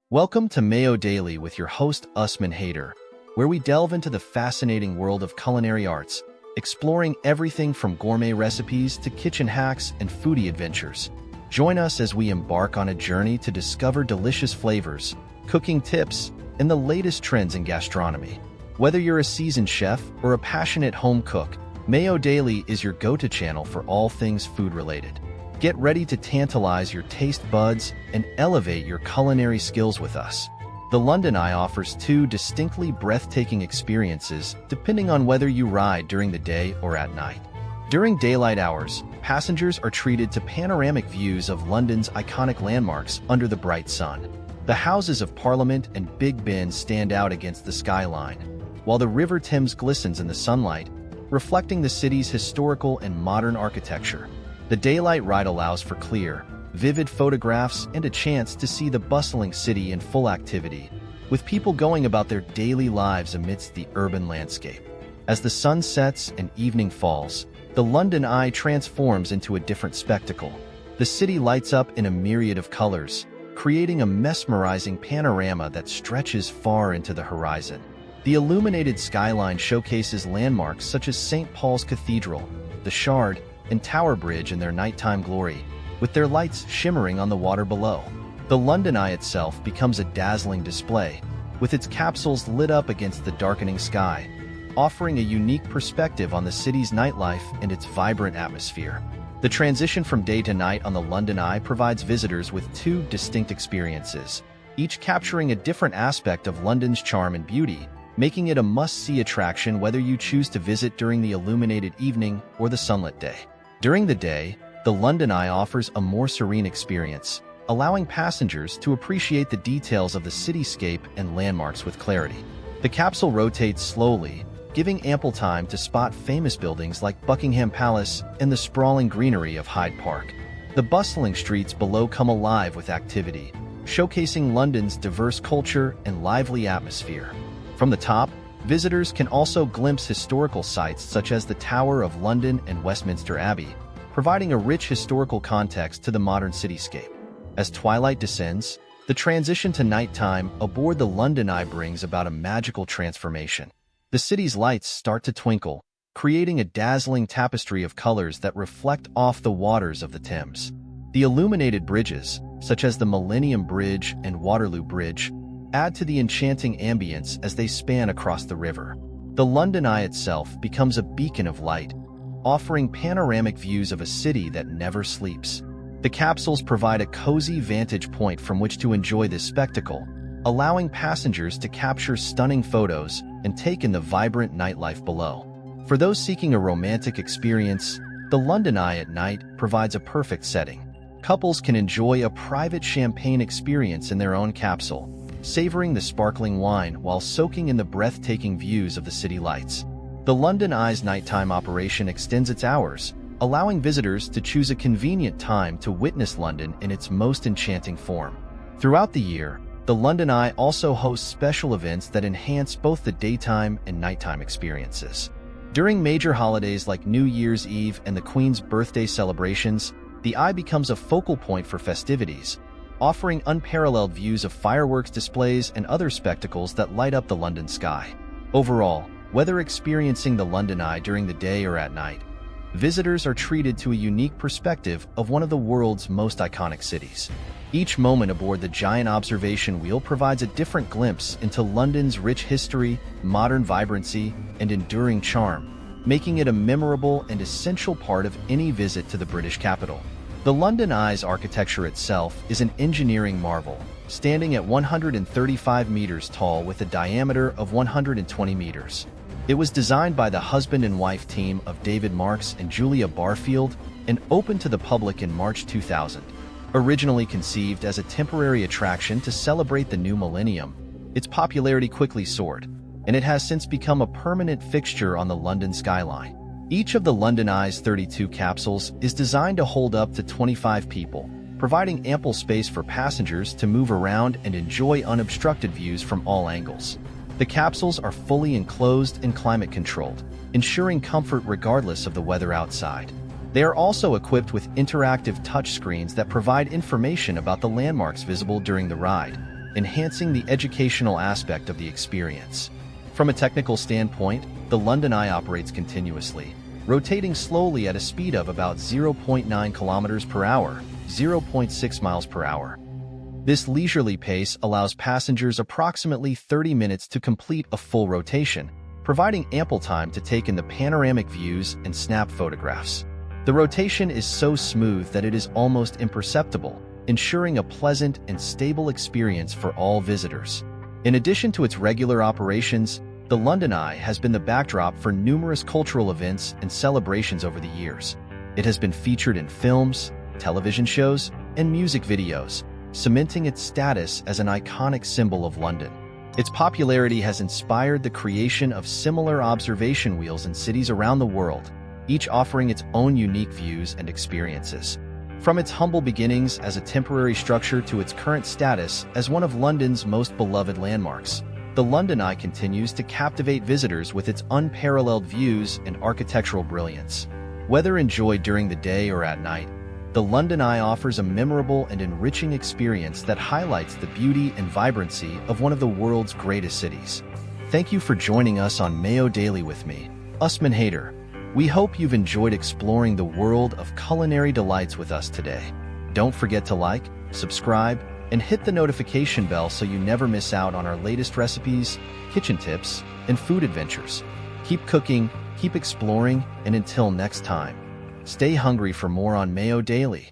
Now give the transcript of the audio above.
Welcome to Mayo Daily with your host Usman Haider, where we delve into the fascinating world of culinary arts, exploring everything from gourmet recipes to kitchen hacks and foodie adventures. Join us as we embark on a journey to discover delicious flavors, cooking tips, and the latest trends in gastronomy. Whether you're a seasoned chef or a passionate home cook, Mayo Daily is your go-to channel for all things food-related. Get ready to tantalize your taste buds and elevate your culinary skills with us. The London Eye offers two distinctly breathtaking experiences depending on whether you ride during the day or at night. During daylight hours, passengers are treated to panoramic views of London's iconic landmarks under the bright sun. The Houses of Parliament and Big Ben stand out against the skyline, while the River Thames glistens in the sunlight, reflecting the city's historical and modern architecture. The daylight ride allows for clear, vivid photographs and a chance to see the bustling city in full activity, with people going about their daily lives amidst the urban landscape. As the sun sets and evening falls, the London Eye transforms into a different spectacle. The city lights up in a myriad of colors, creating a mesmerizing panorama that stretches far into the horizon. The illuminated skyline showcases landmarks such as St. Paul's Cathedral, the Shard, and Tower Bridge in their nighttime glory, with their lights shimmering on the water below. The London Eye itself becomes a dazzling display, with its capsules lit up against the darkening sky, offering a unique perspective on the city's nightlife and its vibrant atmosphere. The transition from day to night on the London Eye provides visitors with two distinct experiences, each capturing a different aspect of London's charm and beauty, making it a must-see attraction whether you choose to visit during the illuminated evening or the sunlit day. During the day, the London Eye offers a more serene experience, allowing passengers to appreciate the details of the cityscape and landmarks with clarity. The capsule rotates slowly, giving ample time to spot famous buildings like Buckingham Palace and the sprawling greenery of Hyde Park. The bustling streets below come alive with activity, showcasing London's diverse culture and lively atmosphere. From the top, visitors can also glimpse historical sites such as the Tower of London and Westminster Abbey, providing a rich historical context to the modern cityscape. As twilight descends, the transition to nighttime aboard the London Eye brings about a magical transformation. The city's lights start to twinkle, creating a dazzling tapestry of colors that reflect off the waters of the Thames. The illuminated bridges, such as the Millennium Bridge and Waterloo Bridge, add to the enchanting ambience as they span across the river. The London Eye itself becomes a beacon of light, offering panoramic views of a city that never sleeps. The capsules provide a cozy vantage point from which to enjoy this spectacle, allowing passengers to capture stunning photos and take in the vibrant nightlife below. For those seeking a romantic experience, the London Eye at night provides a perfect setting. Couples can enjoy a private champagne experience in their own capsule, savoring the sparkling wine while soaking in the breathtaking views of the city lights. The London Eye's nighttime operation extends its hours, allowing visitors to choose a convenient time to witness London in its most enchanting form. Throughout the year, the London Eye also hosts special events that enhance both the daytime and nighttime experiences. During major holidays like New Year's Eve and the Queen's birthday celebrations, the Eye becomes a focal point for festivities, offering unparalleled views of fireworks displays and other spectacles that light up the London sky. Overall, whether experiencing the London Eye during the day or at night, visitors are treated to a unique perspective of one of the world's most iconic cities. Each moment aboard the giant observation wheel provides a different glimpse into London's rich history, modern vibrancy, and enduring charm, making it a memorable and essential part of any visit to the British capital. The London Eye's architecture itself is an engineering marvel, standing at 135 meters tall with a diameter of 120 meters. It was designed by the husband and wife team of David Marks and Julia Barfield and opened to the public in March 2000. Originally conceived as a temporary attraction to celebrate the new millennium, its popularity quickly soared, and it has since become a permanent fixture on the London skyline. Each of the London Eye's 32 capsules is designed to hold up to 25 people, providing ample space for passengers to move around and enjoy unobstructed views from all angles. The capsules are fully enclosed and climate-controlled, ensuring comfort regardless of the weather outside. They are also equipped with interactive touchscreens that provide information about the landmarks visible during the ride, enhancing the educational aspect of the experience. From a technical standpoint, the London Eye operates continuously, rotating slowly at a speed of about 0.9 kilometers per hour, 0.6 miles per hour. This leisurely pace allows passengers approximately 30 minutes to complete a full rotation, providing ample time to take in the panoramic views and snap photographs. The rotation is so smooth that it is almost imperceptible, ensuring a pleasant and stable experience for all visitors. In addition to its regular operations, the London Eye has been the backdrop for numerous cultural events and celebrations over the years. It has been featured in films, television shows, and music videos, cementing its status as an iconic symbol of London. Its popularity has inspired the creation of similar observation wheels in cities around the world, each offering its own unique views and experiences. From its humble beginnings as a temporary structure to its current status as one of London's most beloved landmarks, the London Eye continues to captivate visitors with its unparalleled views and architectural brilliance. Whether enjoyed during the day or at night, the London Eye offers a memorable and enriching experience that highlights the beauty and vibrancy of one of the world's greatest cities. Thank you for joining us on Mayo Daily with me, Usman Haider. We hope you've enjoyed exploring the world of culinary delights with us today. Don't forget to like, subscribe, and hit the notification bell so you never miss out on our latest recipes, kitchen tips, and food adventures. Keep cooking, keep exploring, and until next time, stay hungry for more on Mayo Daily.